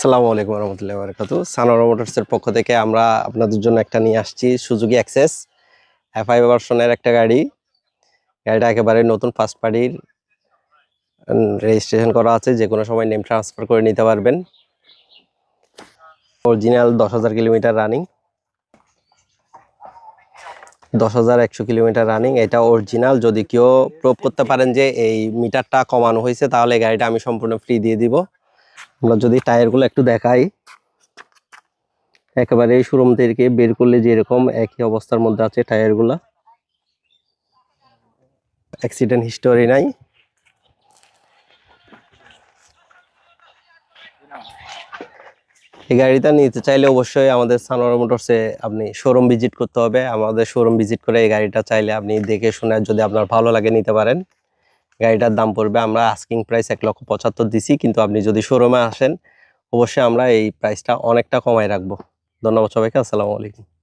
আসসালামু আলাইকুম রহমতুল্লাহি ওয়া বারাকাতুহু। সানোয়ার মোটরসের পক্ষ থেকে আমরা আপনাদের জন্য একটা নিয়ে আসছি সুজুকি অ্যাক্সেস FI ভার্সনের একটা গাড়ি। গাড়িটা একেবারে নতুন ফার্স্ট পার্টির রেজিস্ট্রেশন করা আছে, যে কোনো সময় নেম ট্রান্সফার করে নিতে পারবেন। Original 10,000 kilometre running, 10,100 kilometre running. এটা অরিজিনাল। যদি কেউ প্রুভ করতে পারেন যে এই মিটারটা কমানো হয়েছে, তাহলে গাড়িটা আমি সম্পূর্ণ ফ্রি দিয়ে দিব। আমরা যদি টায়ারগুলো একটু দেখাই, একেবারে শোরুম থেকে বের করলে যেরকম একই অবস্থার মধ্যে আছে টায়ারগুলো, অ্যাক্সিডেন্ট হিস্টোরি নাই। এই গাড়িটা নিতে চাইলে অবশ্যই আমাদের সানোয়ার মোটরসে আপনি শোরুম ভিজিট করতে হবে। আমাদের শোরুম ভিজিট করে এই গাড়িটা চাইলে আপনি দেখে শুনে, যদি আপনার ভালো লাগে নিতে পারেন। গাড়িটার দাম পড়বে, আমরা আস্কিং প্রাইস 1,75,000 দিছি, কিন্তু আপনি যদি শোরুমে আসেন অবশ্যই আমরা এই প্রাইসটা অনেকটা কমায় রাখবো। ধন্যবাদ সবাইকে। আসসালামু আলাইকুম।